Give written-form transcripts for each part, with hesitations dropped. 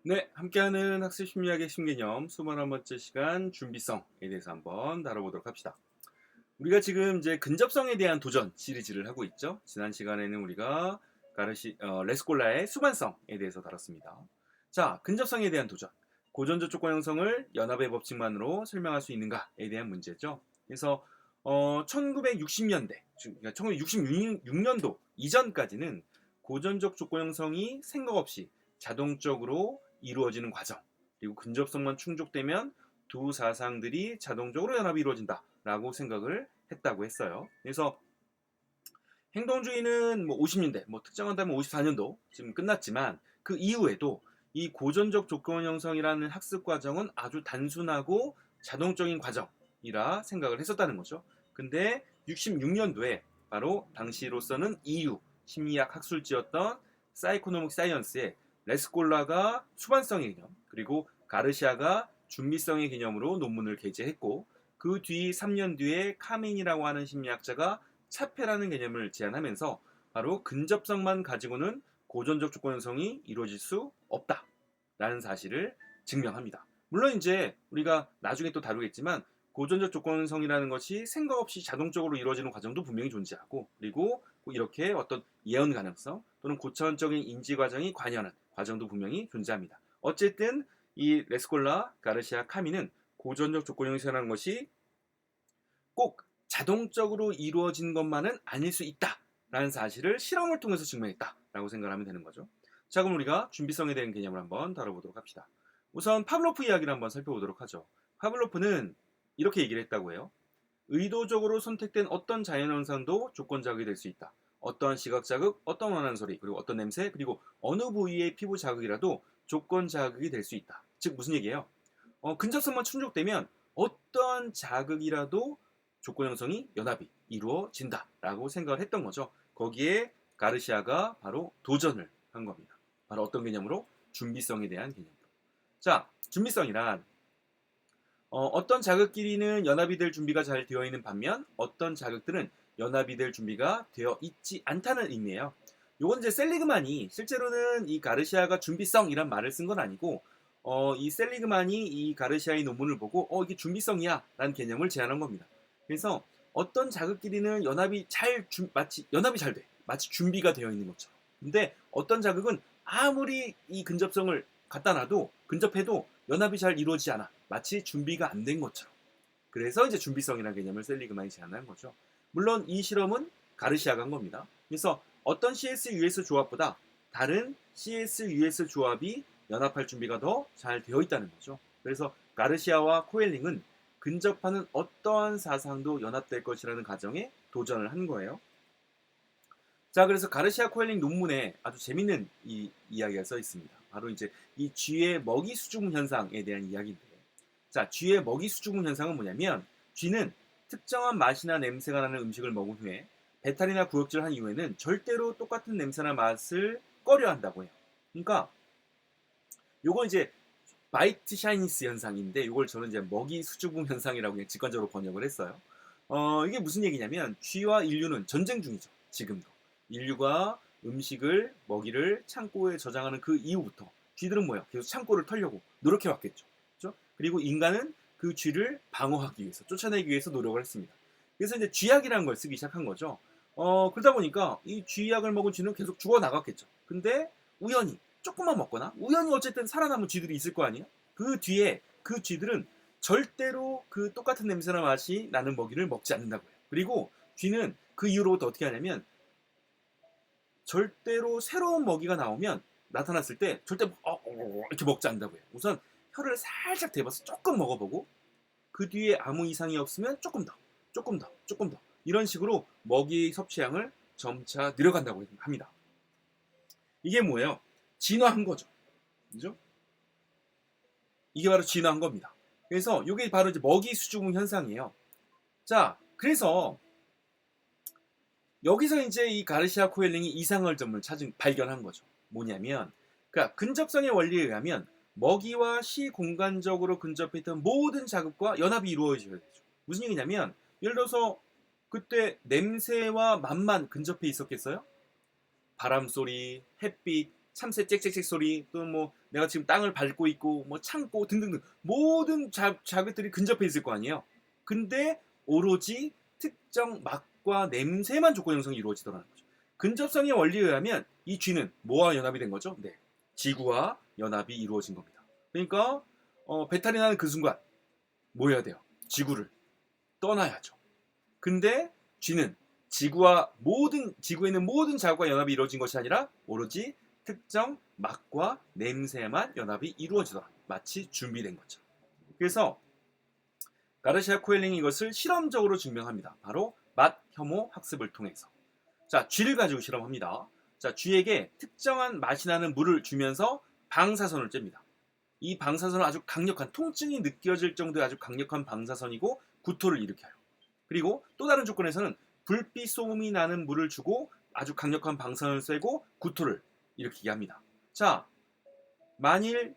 네, 함께하는 학습 심리학의 신개념 21번째 시간 준비성에 대해서 한번 다뤄보도록 합시다. 우리가 지금 이제 근접성에 대한 도전 시리즈를 하고 있죠. 지난 시간에는 우리가 레스콜라의 수반성에 대해서 다뤘습니다. 자, 근접성에 대한 도전. 고전적 조건 형성을 연합의 법칙만으로 설명할 수 있는가에 대한 문제죠. 그래서 1960년대, 그러니까 1966년도 이전까지는 고전적 조건 형성이 생각 없이 자동적으로 이루어지는 과정, 그리고 근접성만 충족되면 두 사상들이 자동적으로 연합이 이루어진다라고 생각을 했다고 했어요. 그래서 행동주의는 뭐 50년대, 뭐 특정한다면 54년도 지금 끝났지만 그 이후에도 이 고전적 조건 형성이라는 학습 과정은 아주 단순하고 자동적인 과정이라 생각을 했었다는 거죠. 근데 66년도에 바로 당시로서는 EU 심리학 학술지였던 사이코노믹 사이언스의 레스콜라가 수반성의 개념, 그리고 가르시아가 준비성의 개념으로 논문을 게재했고, 그 뒤 3년 뒤에 카민이라고 하는 심리학자가 차폐라는 개념을 제안하면서 바로 근접성만 가지고는 고전적 조건 형성이 이루어질 수 없다라는 사실을 증명합니다. 물론 이제 우리가 나중에 또 다루겠지만 고전적 조건성이라는 것이 생각 없이 자동적으로 이루어지는 과정도 분명히 존재하고, 그리고 이렇게 어떤 예언 가능성 또는 고차원적인 인지 과정이 관여하는 과정도 분명히 존재합니다. 어쨌든 이 레스콜라, 가르시아, 카미는 고전적 조건 형성이라는 것이 꼭 자동적으로 이루어진 것만은 아닐 수 있다라는 사실을 실험을 통해서 증명했다라고 생각하면 되는 거죠. 자, 그럼 우리가 준비성에 대한 개념을 한번 다뤄보도록 합시다. 우선 파블로프 이야기를 한번 살펴보도록 하죠. 파블로프는 이렇게 얘기를 했다고 해요. 의도적으로 선택된 어떤 자연현상도 조건 자극이 될 수 있다. 어떠한 시각 자극, 어떤 원하는 소리, 그리고 어떤 냄새, 그리고 어느 부위의 피부 자극이라도 조건 자극이 될 수 있다. 즉 무슨 얘기예요? 근접성만 충족되면 어떠한 자극이라도 조건 형성이 연합이 이루어진다라고 생각을 했던 거죠. 거기에 가르시아가 바로 도전을 한 겁니다. 바로 어떤 개념으로? 준비성에 대한 개념으로. 자, 준비성이란 어떤 자극끼리는 연합이 될 준비가 잘 되어 있는 반면 어떤 자극들은 연합이 될 준비가 되어 있지 않다는 의미예요. 요건 이제 셀리그만이 실제로는 이 가르시아가 준비성이란 말을 쓴 건 아니고 이 셀리그만이 이 가르시아의 논문을 보고 이게 준비성이야 라는 개념을 제안한 겁니다. 그래서 어떤 자극끼리는 마치 연합이 잘 돼. 마치 준비가 되어 있는 것처럼. 근데 어떤 자극은 아무리 이 근접성을 갖다 놔도 근접해도 연합이 잘 이루어지지 않아. 마치 준비가 안 된 것처럼. 그래서 이제 준비성이라는 개념을 셀리그만이 제안한 거죠. 물론 이 실험은 가르시아가 한 겁니다. 그래서 어떤 CS-US 조합보다 다른 CS-US 조합이 연합할 준비가 더 잘 되어 있다는 거죠. 그래서 가르시아와 코엘링은 근접하는 어떠한 사상도 연합될 것이라는 가정에 도전을 한 거예요. 자, 그래서 가르시아 코엘링 논문에 아주 재밌는 이야기가 써 있습니다. 바로 이제 이 쥐의 먹이 수중 현상에 대한 이야기인데, 자, 쥐의 먹이 수중 현상은 뭐냐면, 쥐는 특정한 맛이나 냄새가 나는 음식을 먹은 후에 배탈이나 구역질을 한 이후에는 절대로 똑같은 냄새나 맛을 꺼려 한다고 해요. 그러니까 요거 이제 바이트 샤이니스 현상인데, 이걸 저는 이제 먹이 수주붕 현상이라고 그냥 직관적으로 번역을 했어요. 이게 무슨 얘기냐면 쥐와 인류는 전쟁 중이죠. 지금도 인류가 먹이를 창고에 저장하는 그 이후부터 쥐들은 뭐야? 계속 창고를 털려고 노력해 왔겠죠. 그렇죠? 그리고 인간은 그 쥐를 방어하기 위해서, 쫓아내기 위해서 노력을 했습니다. 그래서 이제 쥐약이라는 걸 쓰기 시작한 거죠. 그러다 보니까 이 쥐약을 먹은 쥐는 계속 죽어 나갔겠죠. 근데 우연히 조금만 먹거나 우연히 어쨌든 살아남은 쥐들이 있을 거 아니에요? 그 뒤에 그 쥐들은 절대로 그 똑같은 냄새나 맛이 나는 먹이를 먹지 않는다고 해요. 그리고 쥐는 그 이후로부터 어떻게 하냐면 절대로 새로운 먹이가 나타났을 때 절대 이렇게 먹지 않는다고 해요. 우선 혀를 살짝 대봐서 조금 먹어보고 그 뒤에 아무 이상이 없으면 조금 더, 조금 더, 조금 더 이런 식으로 먹이 섭취량을 점차 늘어간다고 합니다. 이게 뭐예요? 진화한 거죠. 그죠? 이게 바로 진화한 겁니다. 그래서 이게 바로 이제 먹이 수주궁 현상이에요. 자, 그래서 여기서 이제 이 가르시아 코엘링이 이상할 점을 발견한 거죠. 뭐냐면, 그러니까 근접성의 원리에 의하면 먹이와 시공간적으로 근접했던 모든 자극과 연합이 이루어져야 되죠. 무슨 얘기냐면, 예를 들어서 그때 냄새와 맛만 근접해 있었겠어요? 바람 소리, 햇빛, 참새 짹짹짹 소리, 또 뭐 내가 지금 땅을 밟고 있고 뭐 창고 등등등 모든 자극들이 근접해 있을 거 아니에요. 근데 오로지 특정 맛과 냄새만 조건 형성이 이루어지더라는 거죠. 근접성의 원리에 의하면 이 쥐는 뭐와 연합이 된 거죠? 네, 지구와 연합이 이루어진 겁니다. 그러니까 배탈이 나는 그 순간 뭐 해야 돼요? 지구를 떠나야죠. 근데 쥐는 지구에 있는 모든 자극과 연합이 이루어진 것이 아니라 오로지 특정 맛과 냄새만 연합이 이루어지더라. 마치 준비된 것처럼. 그래서 가르시아 코엘링이 이것을 실험적으로 증명합니다. 바로 맛 혐오 학습을 통해서. 자, 쥐를 가지고 실험합니다. 자, 쥐에게 특정한 맛이 나는 물을 주면서 방사선을 쬐입니다. 이 방사선은 아주 강력한, 통증이 느껴질 정도의 아주 강력한 방사선이고 구토를 일으켜요. 그리고 또 다른 조건에서는 불빛 소음이 나는 물을 주고 아주 강력한 방사선을 쐬고 구토를 일으키게 합니다. 자, 만일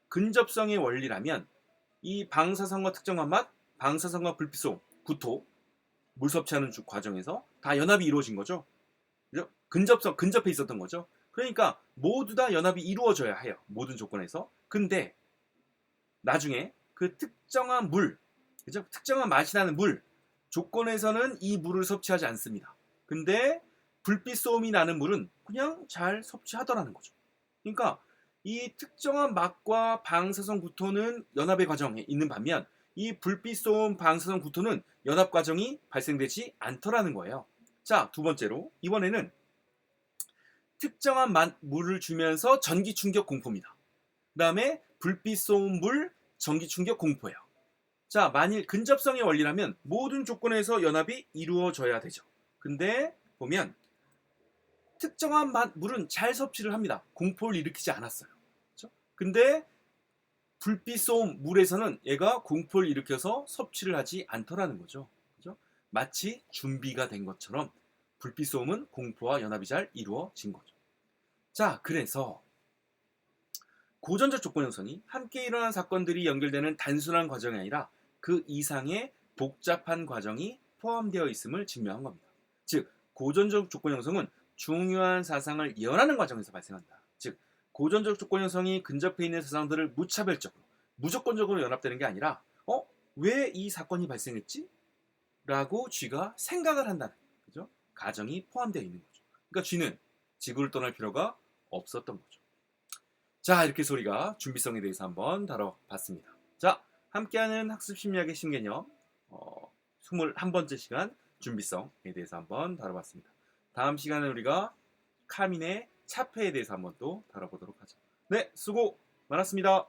근접성의 원리라면 이 방사선과 특정한 맛, 방사선과 불빛 소음, 구토, 물 섭취하는 과정에서 다 연합이 이루어진 거죠. 그죠? 근접해 있었던 거죠. 그러니까 모두 다 연합이 이루어져야 해요. 모든 조건에서. 근데 나중에 그 특정한 물, 그죠? 특정한 맛이 나는 물 조건에서는 이 물을 섭취하지 않습니다. 근데 불빛 소음이 나는 물은 그냥 잘 섭취하더라는 거죠. 그러니까 이 특정한 맛과 방사선 구토는 연합의 과정에 있는 반면 이 불빛 소음, 방사선 구토는 연합 과정이 발생되지 않더라는 거예요. 자, 두 번째로 이번에는 특정한 물을 주면서 전기 충격 공포입니다. 그 다음에 불빛 소음 물, 전기 충격 공포예요. 자, 만일 근접성의 원리라면 모든 조건에서 연합이 이루어져야 되죠. 근데 보면 특정한 물은 잘 섭취를 합니다. 공포를 일으키지 않았어요. 그렇죠? 근데 불빛 소음 물에서는 얘가 공포를 일으켜서 섭취를 하지 않더라는 거죠. 그렇죠? 마치 준비가 된 것처럼 불빛 소음은 공포와 연합이 잘 이루어진 거죠. 자, 그래서 고전적 조건 형성이 함께 일어난 사건들이 연결되는 단순한 과정이 아니라 그 이상의 복잡한 과정이 포함되어 있음을 증명한 겁니다. 즉, 고전적 조건 형성은 중요한 사상을 예언하는 과정에서 발생한다. 즉, 고전적 조건 형성이 근접해 있는 사상들을 무차별적으로, 무조건적으로 연합되는 게 아니라 왜 이 사건이 발생했지? 라고 쥐가 생각을 한다는, 그죠? 가정이 포함되어 있는 거죠. 그러니까 쥐는 지구를 떠날 필요가 없었던 거죠. 자, 이렇게 우리가 준비성에 대해서 한번 다뤄봤습니다. 자, 함께하는 학습심리학의 신개념 21번째 시간 준비성에 대해서 한번 다뤄봤습니다. 다음 시간에 우리가 카민의 차폐에 대해서 한번 또 다뤄보도록 하죠. 네, 수고 많았습니다.